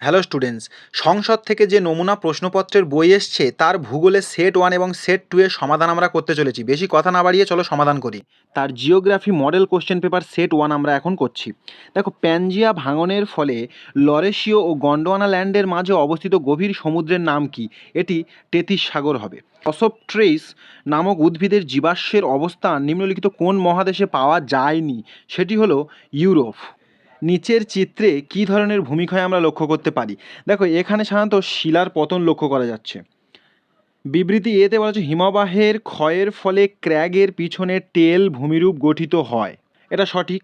Hello students, সংসদ থেকে যে নমুনা প্রশ্নপত্রের বই এসছে তার ভূগোলের সেট 1 এবং সেট 2 এর সমাধান আমরা করতে চলেছি। বেশি কথা না বাড়িয়ে চলো সমাধান করি। তার geography model question paper set 1 আমরা এখন করছি। দেখো, প্যানজিয়া ভাঙনের ফলে লরেশিও ও গন্ডোয়ানা ল্যান্ডের মাঝে অবস্থিত গভীর সমুদ্রের নাম কি? এটি টেথিস সাগর হবে। অসপট্রেইস নামক উদ্ভিদের জীবাশ্মের অবস্থান নিম্নলিখিত কোন মহাদেশে পাওয়া যায়নি? সেটি হলো ইউরোপ। নিচের চিত্রে কী ধরনের ভূমিক্ষয় আমরা লক্ষ্য করতে পারি? দেখো, এখানে সাধারণত শিলার পতন লক্ষ্য করা যাচ্ছে। বিবৃতি এতে বলা হচ্ছে হিমবাহের ক্ষয়ের ফলে ক্র্যাগের পিছনে টেল ভূমিরূপ গঠিত হয়। এটা সঠিক।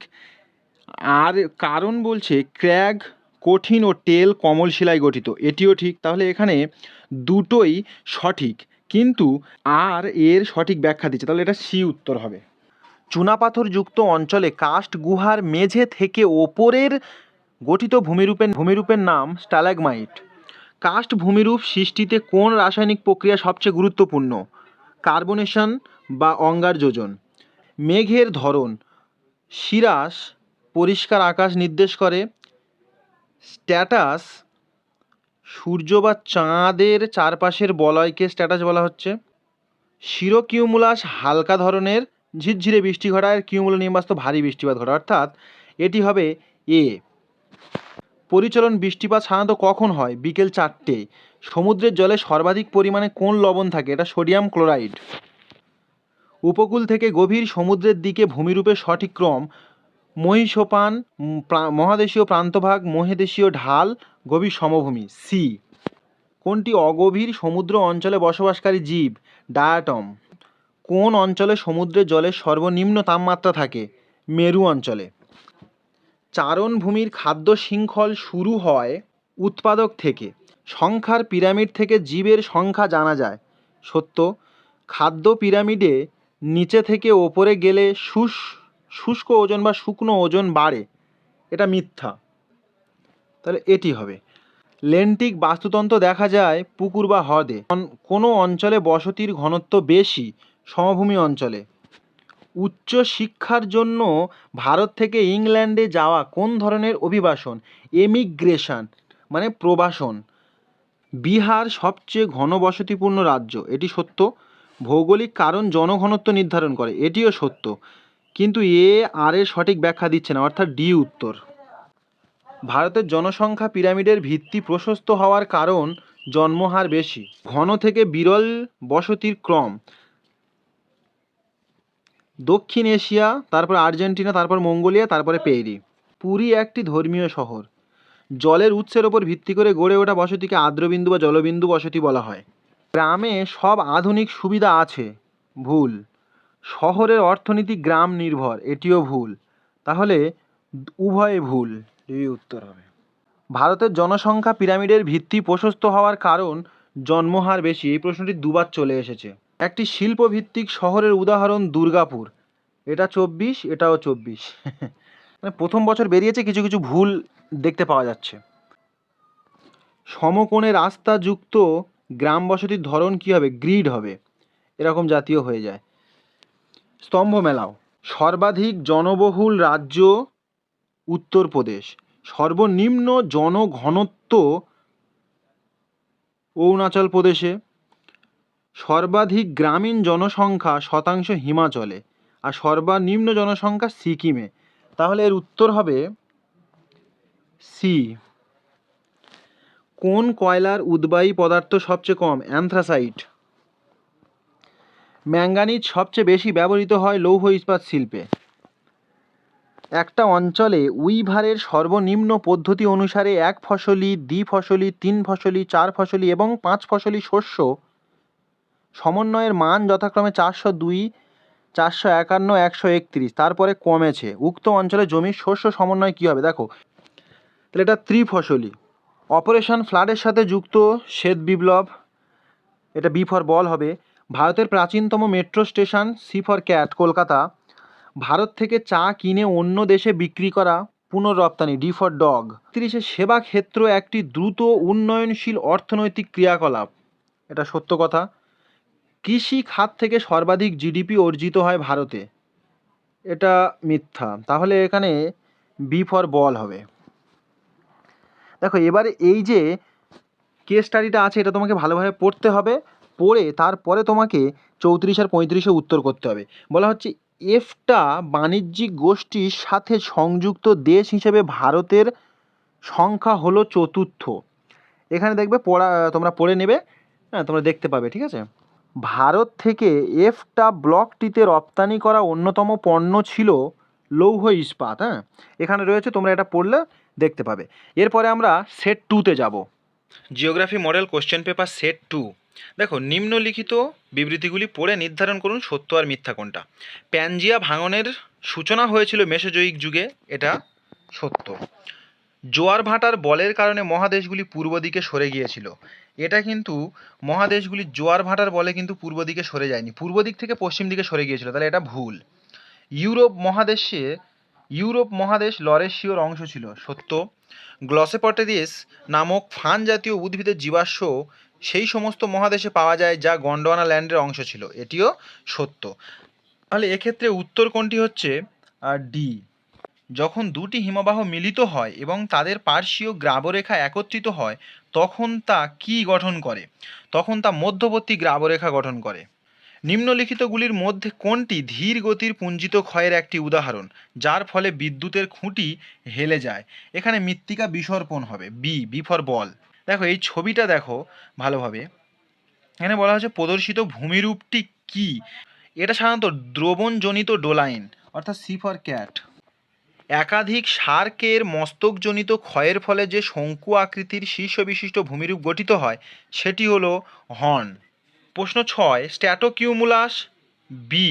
আর কারণ বলছে ক্র্যাগ কঠিন ও টেল কোমল শিলায় গঠিত, এটিও ঠিক। তাহলে এখানে দুটোই সঠিক, কিন্তু আর এর সঠিক ব্যাখ্যা দিচ্ছে, তাহলে এটা সি উত্তর হবে। চুনাপাথরযুক্ত অঞ্চলে কাস্ট গুহার মেঝে থেকে ওপরের গঠিত ভূমিরূপের নাম স্ট্যালাগমাইট। কাস্ট ভূমিরূপ সৃষ্টিতে কোন রাসায়নিক প্রক্রিয়া সবচেয়ে গুরুত্বপূর্ণ? কার্বনেশন বা অঙ্গার যোজন। মেঘের ধরন সিরাস পরিষ্কার আকাশ নির্দেশ করে। স্ট্যাটাস সূর্য বা চাঁদের চারপাশের বলয়কে স্ট্যাটাস বলা হচ্ছে। সিরোকিউমুলাস হালকা ধরনের ঝিরঝিরে বৃষ্টি ঘটায়, কিউমুলোনিম্বাস তো ভারী বৃষ্টিপাত ঘটায়, অর্থাৎ এটি হবে এ। পরিচলন বৃষ্টিপাত সাধারণত কখন হয়? বিকেল 4টে। সমুদ্রের জলে সর্বাধিক পরিমাণে কোন লবণ থাকে? এটা সোডিয়াম ক্লোরাইড। উপকূল থেকে গভীর সমুদ্রের দিকে ভূমিরূপের সঠিক ক্রম মহীসোপান, মহাদেশীয় প্রান্তভাগ, মহাদেশীয় ঢাল, গভীর সমভূমি। সি। কোনটি অগভীর সমুদ্র অঞ্চলে বসবাসকারী জীব? ডায়াটম। কোন অঞ্চলে সমুদ্রের জলের সর্বনিম্ন তাপমাত্রা থাকে? মেরু অঞ্চলে। চারণভূমির খাদ্য শৃঙ্খল শুরু হয় উৎপাদক থেকে। সংখ্যার পিরামিড থেকে জীবের সংখ্যা জানা যায়। সত্য। খাদ্য পিরামিডে নিচে থেকে ওপরে গেলে শুষ্ক ওজন বা শুকনো ওজন বাড়ে, এটা মিথ্যা, তাহলে এটি হবে। লেন্টিক বাস্তুতন্ত্র দেখা যায় পুকুর বা হ্রদে। কোনো অঞ্চলে বসতির ঘনত্ব বেশি? সমভূমি অঞ্চলে। উচ্চ শিক্ষার জন্য ভারত থেকে ইংল্যান্ডে যাওয়া কোন ধরনের অভিবাসন? এমিগ্রেশন মানে প্রবাসন। বিহার সবচেয়ে ঘনবসতিপূর্ণ রাজ্য, এটি সত্য। ভৌগোলিক কারণ জনঘনত্ব নির্ধারণ করে, এটিও সত্য, কিন্তু এ আর এর সঠিক ব্যাখ্যা দিচ্ছে না, অর্থাৎ ডি উত্তর। ভারতের জনসংখ্যা পিরামিডের ভিত্তি প্রশস্ত হওয়ার কারণ জন্মহার বেশি। ঘন থেকে বিরল বসতির ক্রম দক্ষিণ এশিয়া, তারপর আর্জেন্টিনা, তারপর মঙ্গোলিয়া, তারপরে পেরি। পুরী একটি ধর্মীয় শহর। জলের উৎসের ওপর ভিত্তি করে গড়ে ওঠা বসতিকে আর্দ্রবিন্দু বা জলবিন্দু বসতি বলা হয়। গ্রামে সব আধুনিক সুবিধা আছে, ভুল। শহরের অর্থনীতি গ্রাম নির্ভর, এটিও ভুল। তাহলে উভয়ে ভুল, এই উত্তর হবে। ভারতের জনসংখ্যা পিরামিডের ভিত্তি প্রশস্ত হওয়ার কারণ জন্মহার বেশি, এই প্রশ্নটি দুবার চলে এসেছে। একটি শিল্পভিত্তিক শহরের উদাহরণ দুর্গাপুর, এটা 24, এটাও 24। মানে প্রথম বছর বেরিয়েছে, কিছু কিছু ভুল দেখতে পাওয়া যাচ্ছে। সমকোণে রাস্তা যুক্ত গ্রাম বসতির ধরন কী হবে? গ্রিড হবে, এরকম জাতীয় হয়ে যায়। স্তম্ভ মেলাও। সর্বাধিক জনবহুল রাজ্য উত্তরপ্রদেশ। সর্বনিম্ন জনঘনত্ব অরুণাচল প্রদেশে। সর্বাধিক গ্রামীণ জনসংখ্যা শতাংশ হিমাচলে, আর সর্বনিম্ন জনসংখ্যা সিকিমে। তাহলে এর উত্তর হবে সি। কোন কয়লার উদ্বায়ী পদার্থ সবচেয়ে কম? অ্যানথ্রাসাইট। ম্যাঙ্গানিজ সবচেয়ে বেশি ব্যবহৃত হয় লৌহ ইস্পাত শিল্পে। একটা অঞ্চলে উইভারের সর্বনিম্ন পদ্ধতি অনুসারে এক ফসলি, দ্বিফসলি, তিন ফসলি, চার ফসলি এবং পাঁচ ফসলি শস্য সমন্বয়ের মান যথাক্রমে 402, 451, 131, তারপরে কমেছে। উক্ত অঞ্চলে জমির শস্য সমন্বয় কী হবে? দেখো, তাহলে এটা ত্রিফসলি। অপারেশন ফ্লাডের সাথে যুক্ত শ্বেত বিপ্লব, এটা বি ফর বল হবে। ভারতের প্রাচীনতম metro station C for cat, Kolkata. Bharat থেকে চা কিনে অন্য দেশে বিক্রি করা পুনঃরপ্তানি, ডি ফর ডগ। 30 সেবা ক্ষেত্র একটি দ্রুত উন্নয়নশীল অর্থনৈতিক ক্রিয়াকলাপ, এটা সত্য কথা। কৃষি খাত থেকে সর্বাধিক জিডিপি অর্জিত হয় ভারতে, এটা মিথ্যা। তাহলে এখানে বি ফর বল হবে। দেখো এবারে এই যে কেস স্টাডিটা আছে এটা তোমাকে ভালোভাবে পড়তে হবে, পড়ে তারপরে তোমাকে 34 আর 35 উত্তর করতে হবে। বলা হচ্ছে এফটা বাণিজ্যিক গোষ্ঠীর সাথে সংযুক্ত দেশ হিসেবে ভারতের সংখ্যা হলো চতুর্থ। এখানে দেখবে পড়া, তোমরা পড়ে নেবে, হ্যাঁ তোমরা দেখতে পাবে, ঠিক আছে। ভারত থেকে এফটা ব্লকটিতে রপ্তানি করা অন্যতম পণ্য ছিল লৌহ ইস্পাত। হ্যাঁ এখানে রয়েছে, তোমরা এটা পড়লে দেখতে পাবে। এরপরে আমরা সেট 2তে যাব। Geography model question paper set 2। দেখো নিম্নলিখিত বিবৃতিগুলি পড়ে নির্ধারণ করুন সত্য আর মিথ্যা কোনটা। প্যানজিয়া ভাঙনের সূচনা হয়েছিল মেসোজোয়িক যুগে, এটা সত্য। জোয়ার ভাটার বলের কারণে মহাদেশগুলি পূর্ব দিকে সরে গিয়েছিল, এটা কিন্তু মহাদেশগুলি জোয়ার ভাটার বলে কিন্তু পূর্ব দিকে সরে যায়নি, পূর্ব দিক থেকে পশ্চিম দিকে সরে গিয়েছিল, তাহলে এটা ভুল। ইউরোপ মহাদেশ লরেশিওর অংশ ছিল, সত্য। গ্লসেপটেরিস নামক ফান জাতীয় উদ্ভিদের জীবাশ্ম সেই সমস্ত মহাদেশে পাওয়া যায় যা গন্ডোয়ানা ল্যান্ডের অংশ ছিল, এটিও সত্য। তাহলে এক্ষেত্রে উত্তর কোনটি হচ্ছে ডি। যখন দুটি হিমবাহ মিলিত হয় এবং তাদের পার্শ্বীয় গ্রাবরেখা একত্রিত হয় তখন তা কি গঠন করে? তখন তা মধ্যবর্তী গ্রাবরেখা গঠন করে। নিম্নলিখিতগুলির মধ্যে কোনটি ধীর গতির পুঞ্জিত ক্ষয়ের একটি উদাহরণ যার ফলে বিদ্যুতের খুঁটি হেলে যায়? এখানে মৃত্তিকা বিসর্পণ হবে, বি ফর বল। দেখো এই ছবিটা দেখো ভালোভাবে, এখানে বলা হচ্ছে প্রদর্শিত ভূমিরূপটি কি? এটা সাধারণত দ্রবণজনিত ডোলাইন, অর্থাৎ সি ফর ক্যাট। একাধিক শার্কের মস্তকজনিত ক্ষয়ের ফলে যে শঙ্কু আকৃতির শীর্ষ বিশিষ্ট ভূমিরূপ গঠিত হয় সেটি হলো হর্ন। প্রশ্ন 6, স্ট্র্যাটোকিউমুলাস বি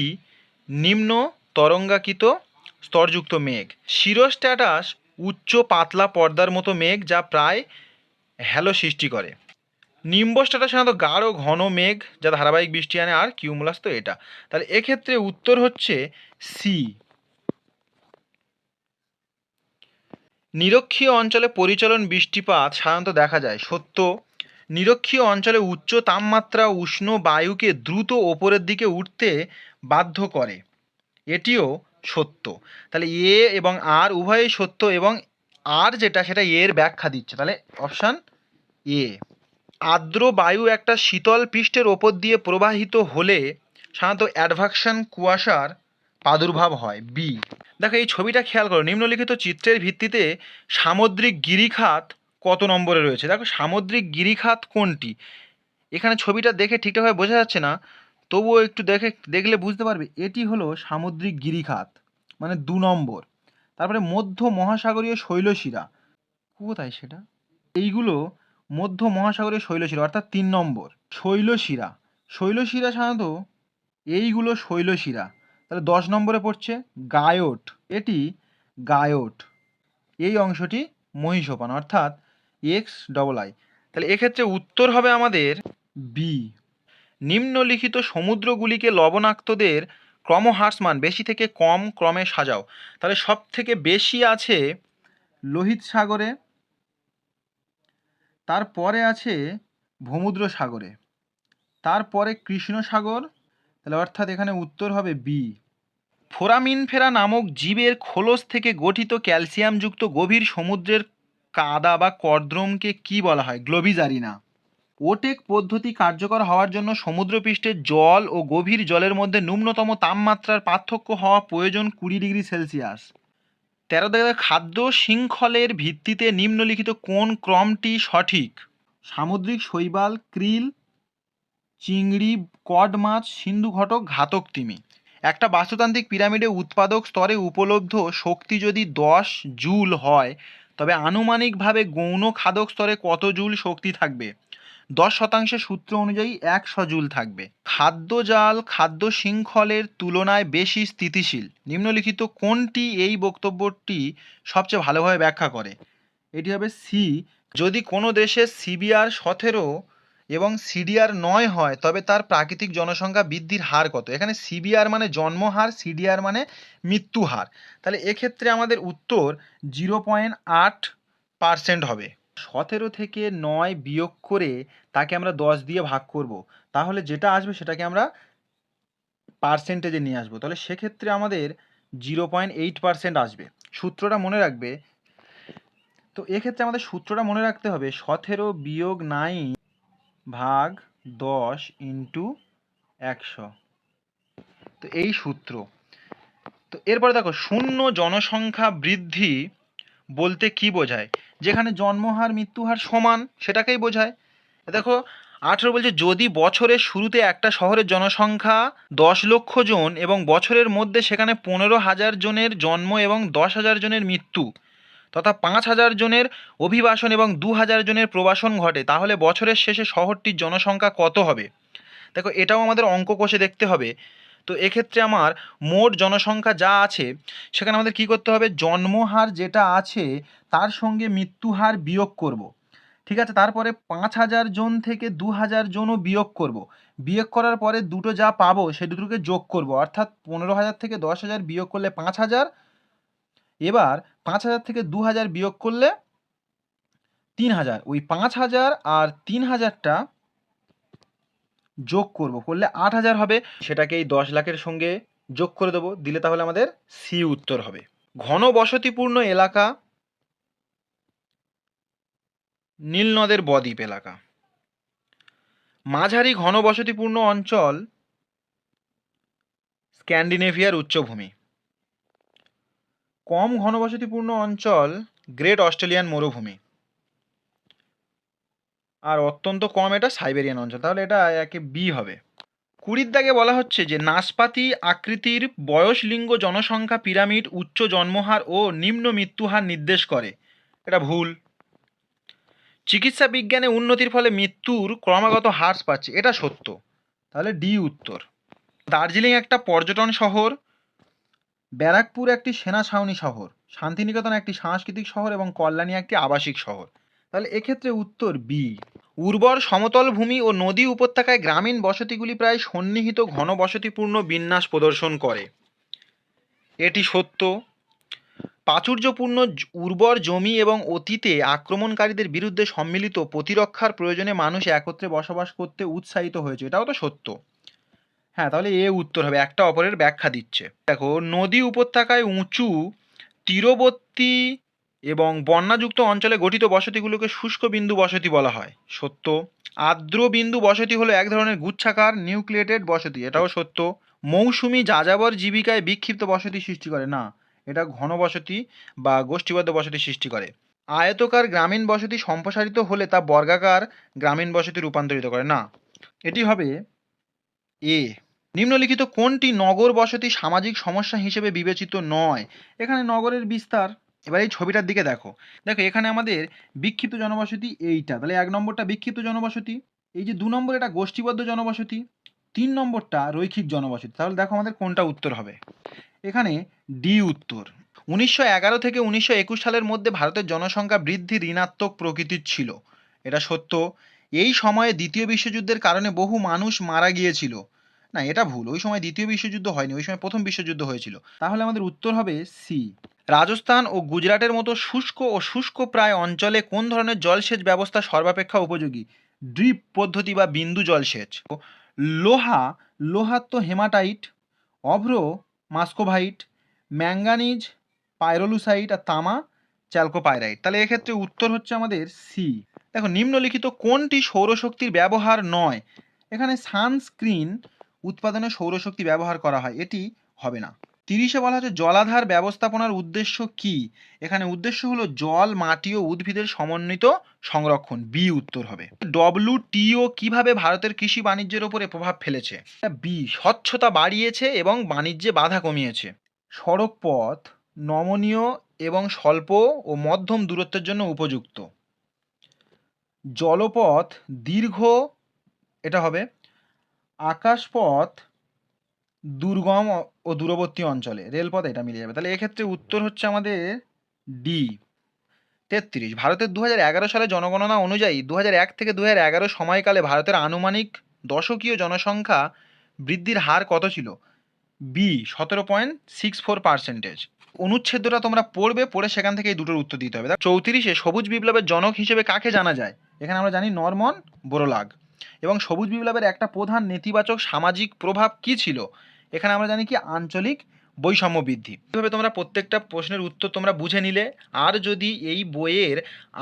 নিম্ন তরঙ্গাকৃত স্তরযুক্ত মেঘ। সিরোস্ট্যাটাস উচ্চ পাতলা পর্দার মতো মেঘ যা প্রায় হ্যালো সৃষ্টি করে। নিম্বোস্ট্যাটাস সাধারণত গাঢ় ঘন মেঘ যা ধারাবাহিক বৃষ্টি আনে, আর কিউমুলাস তো এটা। তাহলে এক্ষেত্রে উত্তর হচ্ছে সি। নিরক্ষীয় অঞ্চলে পরিচলন বৃষ্টিপাত সাধারণত দেখা যায়, সত্য। নিরক্ষীয় অঞ্চলে উচ্চ তাপমাত্রা উষ্ণ বায়ুকে দ্রুত ওপরের দিকে উঠতে বাধ্য করে, এটিও সত্য। তাহলে এ এবং আর উভয়ই সত্য, এবং আর যেটা সেটা এর ব্যাখ্যা দিচ্ছে, তাহলে অপশান এ। আর্দ্র বায়ু একটা শীতল পৃষ্ঠের ওপর দিয়ে প্রবাহিত হলে সাধারণত অ্যাডভাকশন কুয়াশার প্রাদুর্ভাব হয়, বি। দেখো এই ছবিটা খেয়াল করো, নিম্নলিখিত চিত্রের ভিত্তিতে সামুদ্রিক গিরিখাত কত নম্বরে রয়েছে? দেখো সামুদ্রিক গিরিখাত কোনটি, এখানে ছবিটা দেখে ঠিকঠাকভাবে বোঝা যাচ্ছে না, তবুও একটু দেখলে বুঝতে পারবে এটি হলো সামুদ্রিক গিরিখাত, মানে 2 নম্বর। তারপরে মধ্য মহাসাগরীয় শৈলশিরা, কোথায় সেটা? এইগুলো মধ্য মহাসাগরীয় শৈলশিরা, অর্থাৎ 3 নম্বর। শৈলশিরা সাধারণত এইগুলো শৈলশিরা, তাহলে 10 নম্বরে পড়ছে গায়ট, এটি গায়ট, এই অংশটি মহীসোপান, অর্থাৎ XII। তাহলে এক্ষেত্রে উত্তর হবে আমাদের বি। নিম্নলিখিত সমুদ্রগুলিকে লবণাক্তদের ক্রমহ্রাসমান বেশি থেকে কম ক্রমে সাজাও। তাহলে সব থেকে বেশি আছে লোহিত সাগরে, তারপরে আছে ভূমধ্য সাগরে, তারপরে কৃষ্ণ সাগর, তাহলে অর্থাৎ এখানে উত্তর হবে বি। ফোরামিনফেরা নামক জীবের খোলস থেকে গঠিত ক্যালসিয়ামযুক্ত গভীর সমুদ্রের কাদা বা কর্দ্রমকে কি বলা হয়? গ্লোবিজারিনা। ওটেক পদ্ধতি কার্যকর হওয়ার জন্য সমুদ্রপৃষ্ঠের জল ও গভীর জলের মধ্যে ন্যূনতম তাপমাত্রার পার্থক্য হওয়া প্রয়োজন 20 ডিগ্রি সেলসিয়াস। 13 দেখা খাদ্য শৃঙ্খলের ভিত্তিতে নিম্নলিখিত কোন ক্রমটি সঠিক? সামুদ্রিক শৈবাল, ক্রিল, চিংড়ি, কড মাছ, সিন্ধু ঘটক, ঘাতক তিমি। একটা বাস্তুতান্ত্রিক পিরামিডে উৎপাদক স্তরে উপলব্ধ শক্তি যদি 10 জুল হয় তবে আনুমানিকভাবে গৌণ খাদক স্তরে কত জুল শক্তি থাকবে? 10% সূত্র অনুযায়ী 100 জুল থাকবে। খাদ্য জাল খাদ্য শৃঙ্খলের তুলনায় বেশি স্থিতিশীল, নিম্নলিখিত কোনটি এই বক্তব্যটি সবচেয়ে ভালোভাবে ব্যাখ্যা করে? এটি হবে সি। যদি কোনো দেশের CBR 17 এবং CDR 9 হয় তবে তার প্রাকৃতিক জনসংখ্যা বৃদ্ধির হার কত? এখানে CBR মানে জন্মহার, CDR মানে মৃত্যু হার, তাহলে এক্ষেত্রে আমাদের উত্তর 0.8% হবে। 17 থেকে 9 বিয়োগ করে তাকে আমরা 10 দিয়ে ভাগ করব, তাহলে যেটা আসবে সেটাকে আমরা পার্সেন্টেজে নিয়ে আসবো, তাহলে সেক্ষেত্রে আমাদের 0.8% আসবে। সূত্রটা মনে রাখবে, তো এক্ষেত্রে আমাদের সূত্রটা মনে রাখতে হবে 17 বিয়োগ 9 ভাগ 10 ইন্টু 100। তো এই সূত্র। তো এরপরে দেখো শূন্য জনসংখ্যা বৃদ্ধি বলতে কি বোঝায়, যেখানে জন্মহার মৃত্যুহার সমান সেটাকেই বোঝায়। দেখো 18 বলছে যদি বছরের শুরুতে একটা শহরের জনসংখ্যা 10 লক্ষ জন এবং বছরের মধ্যে সেখানে 15,000 জনের জন্ম এবং 10,000 জনের মৃত্যু তথা 5,000 জনের অভিবাসন এবং 2,000 জনের প্রবাসন ঘটে, তাহলে বছরের শেষে শহরটির জনসংখ্যা কত হবে। দেখো এটাও আমাদের অঙ্ক কষে দেখতে হবে। তো এক্ষেত্রে আমার মোট জনসংখ্যা যা আছে সেখানে আমাদের কি করতে হবে, জন্মহার যেটা আছে তার সঙ্গে মৃত্যুহার বিয়োগ করব। ঠিক আছে, তারপরে 5,000 জন থেকে 2,000 জনও বিয়োগ করব। বিয়োগ করার পরে দুটো যা পাবো সে দুটোকে যোগ করব, অর্থাৎ 15,000 থেকে 10,000 বিয়োগ করলে 5,000। এবার 5,000 থেকে 2,000 বিয়োগ করলে 3,000। ওই 5,000 আর 3,000টা যোগ করব, করলে 8,000 হবে। সেটাকে এই 10 লাখের সঙ্গে যোগ করে দেবো, দিলে তাহলে আমাদের সি উত্তর হবে। ঘন বসতিপূর্ণ এলাকা নীলনদের বদ্বীপ এলাকা। মাঝারি ঘন বসতিপূর্ণ অঞ্চল স্ক্যান্ডিনেভিয়ার উচ্চভূমি। কম ঘনবসতিপূর্ণ অঞ্চল গ্রেট অস্ট্রেলিয়ান মরুভূমি। আর অত্যন্ত কম এটা সাইবেরিয়ান অঞ্চল, তাহলে এটা একে বি হবে। 20 দাগে বলা হচ্ছে যে নাশপাতি আকৃতির বয়স লিঙ্গ জনসংখ্যা পিরামিড উচ্চ জন্মহার ও নিম্ন মৃত্যুহার নির্দেশ করে, এটা ভুল। চিকিৎসা বিজ্ঞানে উন্নতির ফলে মৃত্যুর ক্রমাগত হ্রাস পাচ্ছে, এটা সত্য, তাহলে ডি উত্তর। দার্জিলিং একটা পর্যটন শহর, ব্যারাকপুর একটি সেনা ছাউনি শহর, শান্তিনিকেতন একটি সাংস্কৃতিক শহর এবং কল্যাণী একটি আবাসিক শহর, তাহলে এক্ষেত্রে উত্তর বি। উর্বর সমতল ভূমি ও নদী উপত্যকায় গ্রামীণ বসতিগুলি প্রায় সন্নিহিত ঘন বসতিপূর্ণ বিন্যাস প্রদর্শন করে, এটি সত্য। প্রাচুর্যপূর্ণ উর্বর জমি এবং অতীতে আক্রমণকারীদের বিরুদ্ধে সম্মিলিত প্রতিরক্ষার প্রয়োজনে মানুষ একত্রে বসবাস করতে উৎসাহিত হয়েছে, এটাও তো সত্য। হ্যাঁ, তাহলে এ উত্তর হবে, একটা অপরের ব্যাখ্যা দিচ্ছে। দেখো নদী উপত্যকায় উঁচু তীরবর্তী এবং বন্যাযুক্ত অঞ্চলে গঠিত বসতিগুলোকে শুষ্ক বিন্দু বসতি বলা হয়, সত্য। আর্দ্র বিন্দু বসতি হলো এক ধরনের গুচ্ছাকার নিউক্লিয়েটেড বসতি, এটাও সত্য। মৌসুমি যাযাবর জীবিকায় বিক্ষিপ্ত বসতি সৃষ্টি করে না, এটা ঘনবসতি বা গোষ্ঠীবদ্ধ বসতি সৃষ্টি করে। আয়তকার গ্রামীণ বসতি সম্প্রসারিত হলে তা বর্গাকার গ্রামীণ বসতি রূপান্তরিত করে না, এটি হবে এ। নিম্নলিখিত কোনটি নগর বসতি সামাজিক সমস্যা হিসেবে বিবেচিত নয়, এখানে নগরের বিস্তার। এবার এই ছবিটার দিকে দেখো, দেখো এখানে আমাদের বিক্ষিপ্ত জনবসতি এইটা, তাহলে 1 নম্বরটা বিক্ষিপ্ত জনবসতি, এই যে 2 নম্বর এটা গোষ্ঠীবদ্ধ জনবসতি, 3 নম্বরটা রৈখিক জনবসতি, তাহলে দেখো আমাদের কোনটা উত্তর হবে, এখানে ডি উত্তর। 1911 থেকে 1921 সালের মধ্যে ভারতের জনসংখ্যা বৃদ্ধি ঋণাত্মক প্রকৃতির ছিল, এটা সত্য। এই সময়ে দ্বিতীয় বিশ্বযুদ্ধের কারণে বহু মানুষ মারা গিয়েছিল, না এটা ভুল, ওই সময় দ্বিতীয় বিশ্বযুদ্ধ হয়নি, ওই সময় প্রথম বিশ্বযুদ্ধ হয়েছিল, তাহলে আমাদের উত্তর হবে সি। রাজস্থান ও গুজরাটের মতো শুষ্ক ও শুষ্ক প্রায় অঞ্চলে কোন ধরনের জলসেচ ব্যবস্থা সর্বাপেক্ষা উপযোগী, ড্রিপ পদ্ধতি বা বিন্দু জলসেচ। লোহা, লোহাত্ম হেমাটাইট, অভ্র মাস্কোভাইট, ম্যাঙ্গানিজ পাইরোলুসাইট আর তামা চ্যালকোপাইরাইট, তাহলে এক্ষেত্রে উত্তর হচ্ছে আমাদের সি। দেখো নিম্নলিখিত কোনটি সৌরশক্তির ব্যবহার নয়, এখানে সানস্ক্রিন উৎপাদনে সৌরশক্তি ব্যবহার করা হয়, এটি হবে না। 30-এ বলা হচ্ছে জলাধার ব্যবস্থাপনার উদ্দেশ্য কি, এখানে উদ্দেশ্য হলো জল মাটি ও উদ্ভিদের সমন্বিত সংরক্ষণ, বি উত্তর হবে। ডব্লিউটিও কিভাবে ভারতের কৃষি বাণিজ্যের উপরে প্রভাব ফেলেছে, বি স্বচ্ছতা বাড়িয়েছে এবং বাণিজ্যে বাধা কমিয়েছে। সড়ক পথ নমনীয় এবং স্বল্প ও মধ্যম দূরত্বের জন্য উপযুক্ত। জলপথ দীর্ঘ, এটা হবে। আকাশপথ দুর্গম ও দূরবর্তী অঞ্চলে, রেলপথ এটা মিলে যাবে, তাহলে এক্ষেত্রে উত্তর হচ্ছে আমাদের ডি। 33, ভারতের 2011 সালে জনগণনা অনুযায়ী 2001 থেকে 2011 সময়কালে ভারতের আনুমানিক দশকীয় জনসংখ্যা বৃদ্ধির হার কত ছিল, বি 17.64%। অনুচ্ছেদটা তোমরা পড়বে, পড়ে সেখান থেকে এই দুটোর উত্তর দিতে হবে। 34-এ সবুজ বিপ্লবের জনক হিসেবে কাকে জানা যায়, এখানে আমরা জানি নরমন বোরলাগ। এবং সবুজ বিপ্লবের একটা প্রধান নেতিবাচক সামাজিক প্রভাব কি ছিল, এখানে আমরা জানি কি আঞ্চলিক বৈষম্য বৃদ্ধি। এভাবে তোমরা প্রত্যেকটা প্রশ্নের উত্তর তোমরা বুঝে নিলে। আর যদি এই বইয়ের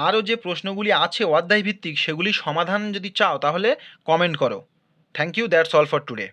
আরও যে প্রশ্নগুলি আছে অধ্যায় ভিত্তিক সেগুলি সমাধান যদি চাও তাহলে কমেন্ট করো। Thank you, that's all for today.